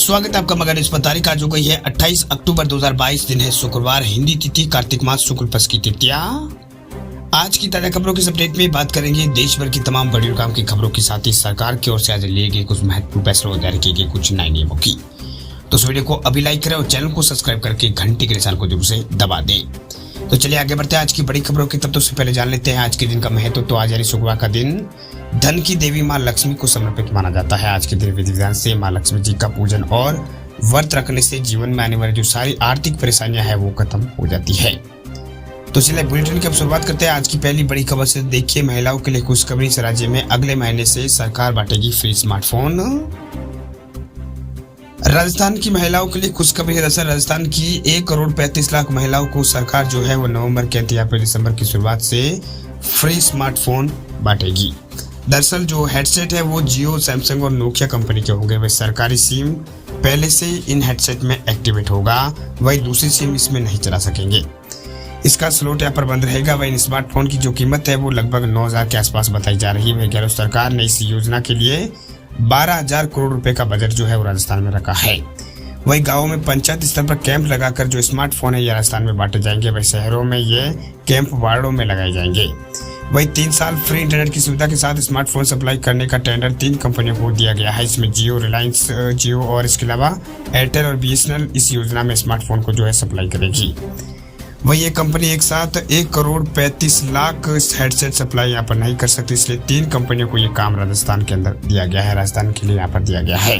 स्वागत है आपका मगर इस पर तारीख आज हो गई है 28 अक्टूबर 2022। दिन है शुक्रवार, हिंदी तिथि कार्तिक मास शुक्ल पक्ष की तृतीया। आज की ताजा खबरों के अपडेट में बात करेंगे देश भर की तमाम बड़ी और काम की खबरों के साथ ही सरकार की ओर से आज लिए गए कुछ महत्वपूर्ण फैसलों और जारी किए गए कुछ नए नियमों की। तो इस वीडियो को अभी लाइक करें और चैनल को सब्सक्राइब करके घंटी के निशान को जरूर से दबा दें। तो चलिए आगे बढ़ते हैं आज की बड़ी खबरों की। तब तो उससे पहले जान लेते हैं आज के दिन का महत्व। तो आज यानी शुक्रवार का दिन धन की देवी माँ लक्ष्मी को समर्पित माना जाता है। आज के दिन विधि विधान से माँ लक्ष्मी जी का पूजन और व्रत रखने से जीवन में आने वाली जो सारी आर्थिक परेशानियां हैं वो खत्म हो जाती है। तो चलिए बुलेटिन की अब शुरुआत करते हैं आज की पहली बड़ी खबर से। देखिए, महिलाओं के लिए खुशखबरी। इस राज्य में अगले महीने से सरकार बांटेगी फ्री स्मार्टफोन। राजस्थान की महिलाओं के लिए खुशखबरी है। दरअसल राजस्थान की 1,35,00,000 महिलाओं को सरकार जो है वो नवंबर के अंत या फिर दिसंबर की शुरुआत से फ्री स्मार्टफोन बांटेगी। दरअसल जो हेडसेट है वो जियो, सैमसंग और नोकिया कंपनी के होंगे। वह सरकारी सिम पहले से इन हेडसेट में एक्टिवेट होगा, वही दूसरी सिम इसमें नहीं चला सकेंगे। इसका स्लॉट यहाँ पर बंद रहेगा। वही स्मार्टफोन की जो कीमत है वो लगभग 9,000 के आसपास बताई जा रही है। वह सरकार ने इस योजना के लिए 12,000 करोड़ रुपए का बजट जो है वो राजस्थान में रखा है। वही गाँव में पंचायत स्तर पर कैंप लगाकर जो स्मार्टफोन है ये राजस्थान में बांटे जाएंगे। वही शहरों में ये कैंप वार्डों में लगाए जाएंगे। वही 3 साल फ्री इंटरनेट की सुविधा के साथ स्मार्टफोन सप्लाई करने का टेंडर 3 कंपनियों को दिया गया है। इसमें जियो, रिलायंस जियो और इसके अलावा एयरटेल और BSNL इस योजना में स्मार्टफोन को जो है सप्लाई करेगी। वही ये कंपनी एक साथ 1,35,00,000 हेडसेट सप्लाई यहाँ पर नहीं कर सकती, इसलिए 3 कंपनियों को ये काम राजस्थान के अंदर दिया गया है, राजस्थान के लिए यहाँ पर दिया गया है।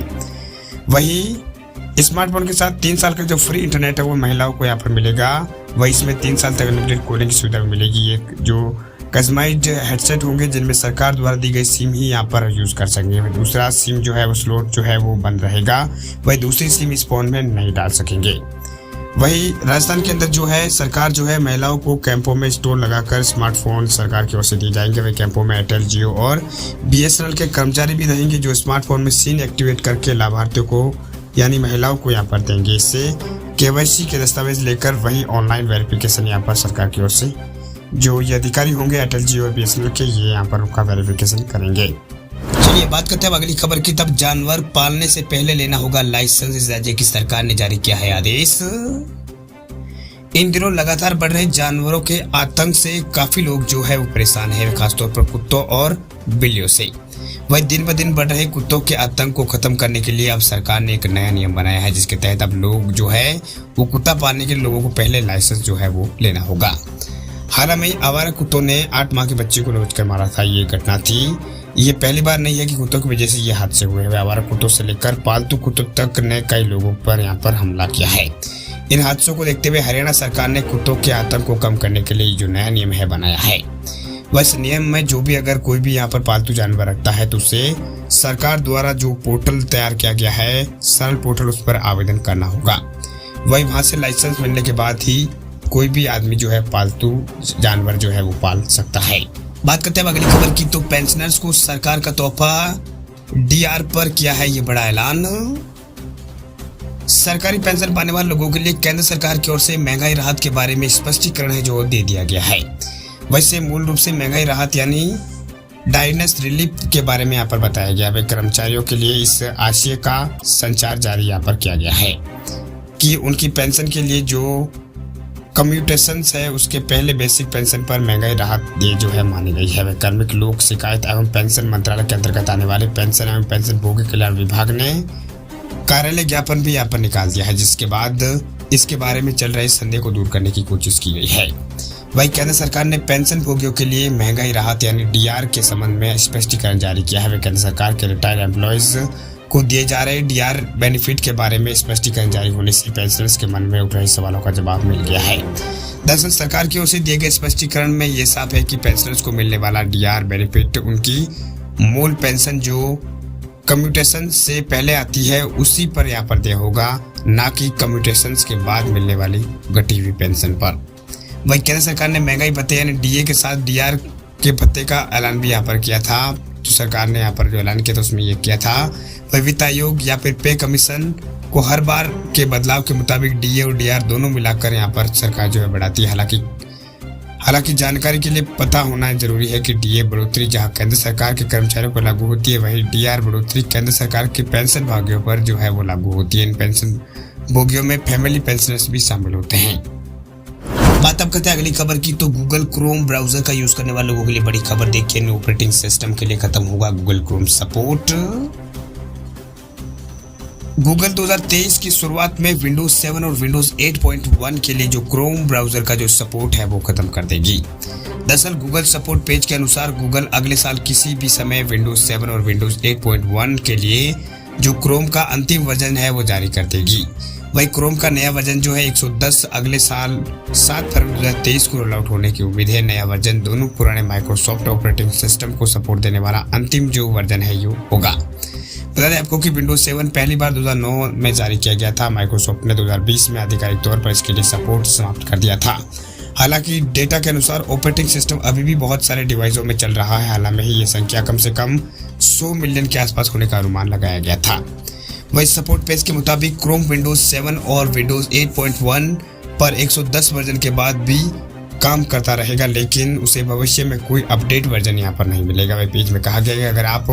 वही स्मार्टफोन के साथ 3 साल का जो फ्री इंटरनेट है वो महिलाओं को यहाँ पर मिलेगा। वही इसमें 3 साल तक अनलिमिटेड कॉलिंग की सुविधा मिलेगी। ये जो कस्टमाइज्ड हेडसेट होंगे जिनमें सरकार द्वारा दी गई सिम ही यहाँ पर यूज कर सकेंगे। दूसरा सिम जो है वो स्लॉट जो है वो बंद रहेगा। वही दूसरी सिम इस फोन में नहीं डाल सकेंगे। वही राजस्थान के अंदर जो है सरकार जो है महिलाओं को कैंपों में स्टोर लगाकर स्मार्टफोन सरकार की ओर से दिए जाएंगे। वही कैंपों में एयरटेल, जियो और BSNL के कर्मचारी भी रहेंगे जो स्मार्टफोन में सिम एक्टिवेट करके लाभार्थियों को यानी महिलाओं को यहाँ पर देंगे। इससे KYC के दस्तावेज लेकर वही ऑनलाइन वेरिफिकेशन यहाँ पर सरकार की ओर से जो ये अधिकारी होंगे एयरटेल, जियो और BSNL के ये यहाँ पर उनका वेरिफिकेशन करेंगे। चलिए बात करते हैं अगली खबर की। तब जानवर पालने से पहले लेना होगा लाइसेंस। इस राज्य की सरकार ने जारी किया है आदेश। इन दिनों लगातार बढ़ रहे जानवरों के आतंक से काफी लोग जो है वो परेशान है, खासतौर पर कुत्तों और बिल्लियों से। वही दिन ब दिन बढ़ रहे कुत्तों के आतंक को खत्म करने के लिए अब सरकार ने एक नया नियम बनाया है, जिसके तहत अब लोग जो है वो कुत्ता पालने के लोगों को पहले लाइसेंस जो है वो लेना होगा। हाल में आवारा कुत्तों ने 8 माह के बच्चे को नोच कर मारा था। ये घटना थी, ये पहली बार नहीं है कि कुत्तों की वजह से ये हादसे हुए हैं। आवारा कुत्तों से लेकर पालतू कुत्तों तक ने कई लोगों पर यहाँ पर हमला किया है। इन हादसों को देखते हुए हरियाणा सरकार ने कुत्तों के आतंक को कम करने के लिए जो नया नियम है बनाया है। बस नियम में जो भी अगर कोई भी यहाँ पर पालतू जानवर रखता है तो उसे सरकार द्वारा जो पोर्टल तैयार किया गया है, सरल पोर्टल, उस पर आवेदन करना होगा। वही वहां से लाइसेंस मिलने के बाद ही कोई भी आदमी जो है पालतू जानवर जो है वो पाल सकता है। बात करते हैं अगली खबर की। तो पेंशनर्स को सरकार का तोहफा, DR पर किया है ये बड़ा ऐलान। सरकारी पेंशन पाने वाले लोगों के लिए केंद्र सरकार की ओर से महंगाई राहत के बारे में स्पष्टीकरण है जो दे दिया गया है। वैसे मूल रूप से महंगाई राहत यानी डायनेस रिलीफ के बारे में यहाँ पर बताया गया है। कर्मचारियों के लिए इस आशय का संचार जारी यहाँ पर किया गया है कि उनकी पेंशन के लिए जो कम्यूटेशन है उसके पहले बेसिक पेंशन पर महंगाई राहत ये जो है मानी गई है। कार्मिक लोक शिकायत एवं पेंशन मंत्रालय के अंतर्गत आने वाले पेंशन एवं पेंशन भोगी कल्याण विभाग ने कार्यालय ज्ञापन भी यहाँ पर निकाल दिया है, जिसके बाद इसके बारे में चल रहे संदेह को दूर करने की कोशिश की गई है। वही केंद्र सरकार ने पेंशन भोगियों के लिए महंगाई राहत यानी DR के संबंध में स्पष्टीकरण जारी किया है। केंद्र सरकार के रिटायर्ड एम्प्लॉयज को दिए जा रहे DR बेनिफिट के बारे में स्पष्टीकरण जारी होने से पेंशनर्स के मन में उठ रहे सवालों का जवाब मिल गया है। दरअसल सरकार की ओर से दिए गए स्पष्टीकरण में ये साफ है कि पेंशनर्स को मिलने वाला DR बेनिफिट उनकी मूल पेंशन जो कम्यूटेशन से पहले आती है उसी पर यहाँ पर दिया होगा, ना कि कम्यूटेशन के बाद मिलने वाली घटी हुई पेंशन पर। वही केंद्र सरकार ने महंगाई भत्ते यानी DA के साथ DR के भत्ते का ऐलान भी यहाँ पर किया था। तो सरकार ने यहाँ पर जो ऐलान किया था उसमें ये किया था वही वित्त आयोग या फिर पे कमीशन को हर बार के बदलाव के मुताबिक DA और DR दोनों मिलाकर यहाँ पर सरकार जो है बढ़ाती है। हालांकि हालांकि जानकारी के लिए पता होना जरूरी है कि डीए बढ़ोतरी जहां केंद्र सरकार के कर्मचारियों पर लागू होती है, वहीं डीआर बढ़ोतरी केंद्र सरकार के पेंशन भागियों पर जो है वो लागू होती है। इन पेंशन भोगियों में फैमिली पेंशनर्स भी शामिल होते हैं। बात अब करते हैं अगली खबर की। तो गूगल क्रोम ब्राउजर का यूज करने वाले लोगों के लिए बड़ी खबर। देखिए, न्यू ऑपरेटिंग सिस्टम के लिए खत्म होगा गूगल क्रोम सपोर्ट। गूगल 2023 की शुरुआत में विंडोज 7 और विंडोज 8.1 के लिए जो क्रोम ब्राउजर का जो सपोर्ट है वो खत्म कर देगी। दरअसल गूगल सपोर्ट पेज के अनुसार गूगल अगले साल किसी भी समय विंडोज 7 और विंडोज 8.1 के लिए जो क्रोम का अंतिम वर्जन है वो जारी कर देगी। वही क्रोम का नया वर्जन जो है 110 अगले साल 7 फरवरी 2023 को रोल आउट होने की उम्मीद है। नया वर्जन दोनों पुराने माइक्रोसॉफ्ट ऑपरेटिंग सिस्टम को सपोर्ट देने वाला अंतिम जो वर्जन है ये होगा। बता दें आपको कि विंडोज 7 पहली बार 2009 में जारी किया गया था। माइक्रोसॉफ्ट ने 2020 में आधिकारिक तौर पर इसके लिए सपोर्ट समाप्त कर दिया था। हालांकि डेटा के अनुसार ऑपरेटिंग सिस्टम अभी भी बहुत सारे डिवाइसों में चल रहा है। हाल में ही ये संख्या कम से कम 100 मिलियन के आसपास होने का अनुमान लगाया गया था। वही सपोर्ट पेज के मुताबिक क्रोम विंडोज 7 और विंडोज 8.1 पर 110 वर्जन के बाद भी काम करता रहेगा, लेकिन उसे भविष्य में कोई अपडेट वर्जन यहाँ पर नहीं मिलेगा। वही पेज में कहा गया है कि अगर आप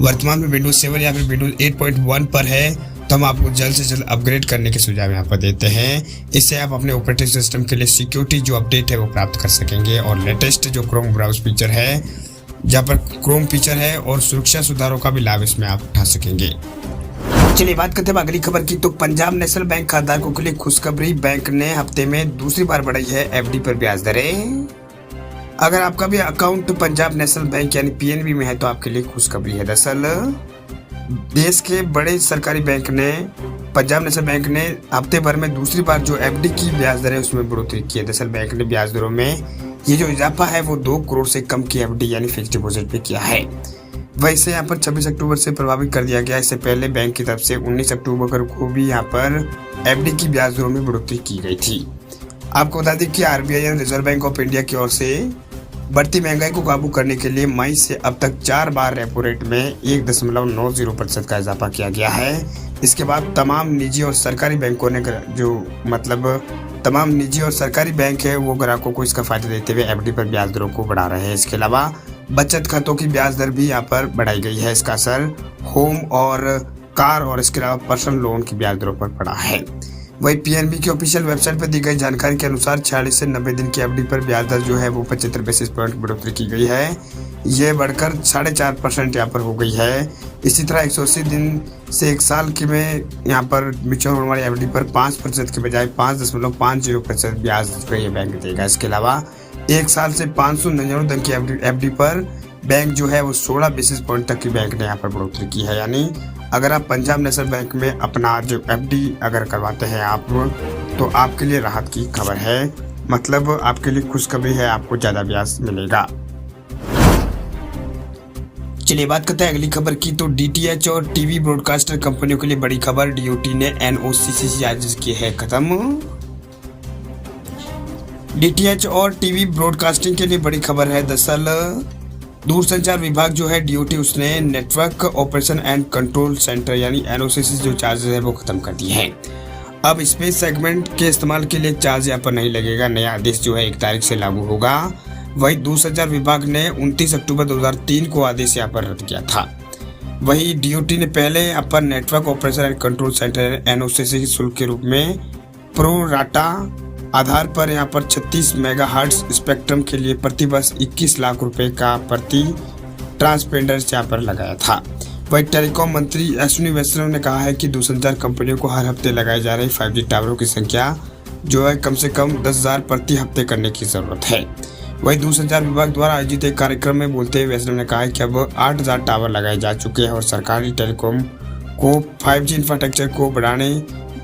वर्तमान में विंडोज 7 या फिर विंडोज 8.1 पर है तो हम आपको जल्द से जल्द अपग्रेड करने के सुझाव यहाँ पर देते हैं। इससे आप अपने ऑपरेटिंग सिस्टम के लिए सिक्योरिटी जो अपडेट है वो प्राप्त कर सकेंगे और लेटेस्ट जो क्रोम ब्राउज फीचर है, जहाँ पर क्रोम फीचर है और सुरक्षा सुधारों का भी लाभ इसमें आप उठा सकेंगे। चलिए बात करते हैं अगली खबर की। तो पंजाब नेशनल बैंक खाताधारकों के लिए खुशखबरी। बैंक ने हफ्ते में दूसरी बार बढ़ाई है एफडी पर ब्याज दरें। अगर आपका भी अकाउंट पंजाब नेशनल बैंक यानी पीएनबी में है तो आपके लिए खुशखबरी है। दरअसल देश के बड़े सरकारी बैंक ने पंजाब नेशनल बैंक ने हफ्ते भर में दूसरी बार जो एफडी की ब्याज दर है उसमें बढ़ोतरी की है। दरअसल बैंक ने ब्याज दरों में ये जो इजाफा है वो 2 करोड़ से कम की एफडी यानी फिक्स डिपॉजिट पे किया है। वैसे यहाँ पर 26 अक्टूबर से प्रभावित कर दिया गया। इससे पहले बैंक की तरफ से 19 अक्टूबर को भी यहाँ पर एफडी की ब्याज दरों में बढ़ोतरी की गई थी। आपको बता दें कि आरबीआई यानी रिजर्व बैंक ऑफ इंडिया की ओर से बढ़ती महंगाई को काबू करने के लिए मई से अब तक 4 बार रेपो रेट में 1.90% का इजाफा किया गया है। इसके बाद तमाम निजी और सरकारी बैंकों ने तमाम निजी और सरकारी बैंक है वो ग्राहकों को इसका फायदा देते हुए एफडी पर ब्याज दरों को बढ़ा रहे हैं। इसके अलावा बचत खातों की ब्याज दर भी यहाँ पर बढ़ाई गई है। इसका असर होम और कार और इसके अलावा पर्सनल लोन की ब्याज दरों पर पड़ा है। वही पीएनबी की ऑफिशियल वेबसाइट पर दी गई जानकारी के अनुसार 46 से 90 दिन की एफडी पर ब्याज दर जो है वो 75 बेसिस पॉइंट बढ़ोतरी की गई है। ये बढ़कर 4.5% यहाँ पर हो गई है। इसी तरह 180 दिन से 1 साल की में यहाँ पर म्यूचुअल होने वाली एफडी पर 5% के बजाय 5.50% ब्याज जो है बैंक देगा। इसके अलावा 1 साल से 599 दिन की एफडी पर बैंक जो है वो 16 बेसिस पॉइंट तक की बैंक ने यहाँ पर बढ़ोतरी की है। यानी अगर आप पंजाब नेशनल बैंक में अपना जो एफडी अगर करवाते हैं आप तो आपके लिए राहत की खबर है, मतलब आपके लिए खुशखबरी है, आपको ज़्यादा ब्याज मिलेगा। चलिए बात करते हैं अगली खबर की। तो डीटीएच और टीवी ब्रॉडकास्टर कंपनियों के लिए बड़ी खबर। डीओटी ने एनओसीसी चार्जेस किए हैं खत्म। डीटीएच और टीवी ब्रॉडकास्टिंग के लिए बड़ी खबर है। दरअसल दूरसंचार विभाग जो है डीओटी उसने network operation and control centre यानी एनओसीसी जो चार्जेस है वो खत्म कर दिए हैं। अब स्पेस सेगमेंट के इस्तेमाल के लिए चार्ज यहाँ पर नहीं लगेगा। नया आदेश जो है 1 तारीख से लागू होगा। वही दूरसंचार विभाग ने 29 अक्टूबर 2003 को आदेश यहाँ पर रद्द किया था। वही डीओटी ने पहले upper network operation and control centre NOCC शुल्क के रूप में प्रो राटा आधार पर यहाँ पर 36 मेगाहर्ट्ज स्पेक्ट्रम के लिए प्रति वर्ष 21 लाख रुपए का प्रति ट्रांसपेंडर यहाँ पर लगाया था। वही टेलीकॉम मंत्री अश्विनी वैष्णव ने कहा है कि दूरसंचार कंपनियों को हर हफ्ते लगाए जा रहे 5G टावरों की संख्या जो है कम से कम 10,000 प्रति हफ्ते करने की जरूरत है। वही दूरसंचार विभाग द्वारा आयोजित एक कार्यक्रम में बोलते हुए वैष्णव ने कहा है कि अब 8,000 टावर लगाए जा चुके हैं और सरकारी टेलीकॉम को 5G इंफ्रास्ट्रक्चर को बढ़ाने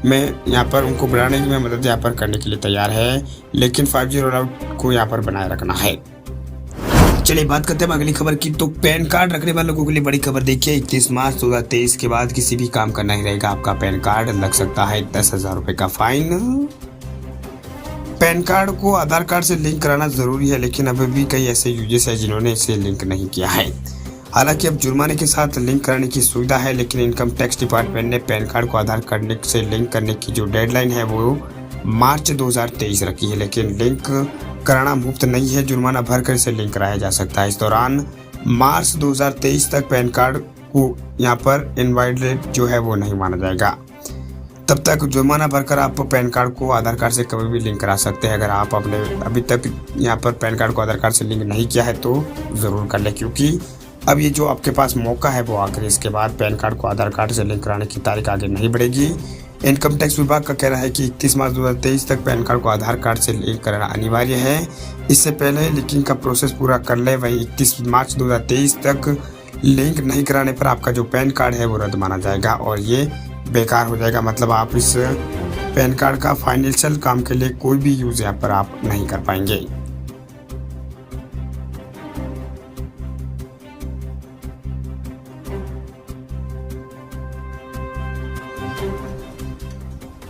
में यहाँ पर उनको बढ़ाने में मदद यहाँ पर करने के लिए तैयार है, लेकिन 5G रोल आउट को यहाँ पर बनाए रखना है। चलिए बात करते हैं अगली खबर की। तो पैन कार्ड रखने वाले लोगों के लिए बड़ी खबर। देखिए 31 मार्च 2023 के बाद किसी भी काम का नहीं रहेगा आपका पैन कार्ड, लग सकता है 10,000 रुपए का फाइन। पैन कार्ड को आधार कार्ड से लिंक कराना जरूरी है, लेकिन अभी भी कई ऐसे यूजर्स हैं जिन्होंने इसे लिंक नहीं किया है। हालांकि अब जुर्माने के साथ लिंक कराने की सुविधा है, लेकिन इनकम टैक्स डिपार्टमेंट ने पैन कार्ड को आधार कार्ड से लिंक करने की जो डेडलाइन है वो मार्च 2023 रखी है, लेकिन लिंक कराना मुफ्त नहीं है, जुर्माना भरकर इसे लिंक कराया जा सकता है। इस दौरान मार्च 2023 तक पैन कार्ड को यहाँ पर इनवैलिड जो है वो नहीं माना जाएगा। तब तक जुर्माना भरकर आप पैन कार्ड को आधार कार्ड से कभी भी लिंक करा सकते हैं। अगर आप अपने अभी तक यहाँ पर पैन कार्ड को आधार कार्ड से लिंक नहीं किया है तो ज़रूर कर लें, क्योंकि अब ये जो आपके पास मौका है वो आखिर इसके बाद पैन कार्ड को आधार कार्ड से लिंक कराने की तारीख आगे नहीं बढ़ेगी। इनकम टैक्स विभाग का कहना है कि 31 मार्च 2023 तक पैन कार्ड को आधार कार्ड से लिंक कराना अनिवार्य है। इससे पहले लिंकिंग का प्रोसेस पूरा कर ले। वहीं 31 मार्च 2023 तक लिंक नहीं कराने पर आपका जो पैन कार्ड है वो रद्द माना जाएगा और ये बेकार हो जाएगा। मतलब आप इस पैन कार्ड का फाइनेंशियल काम के लिए कोई भी यूज़ यहाँ पर आप नहीं कर पाएंगे।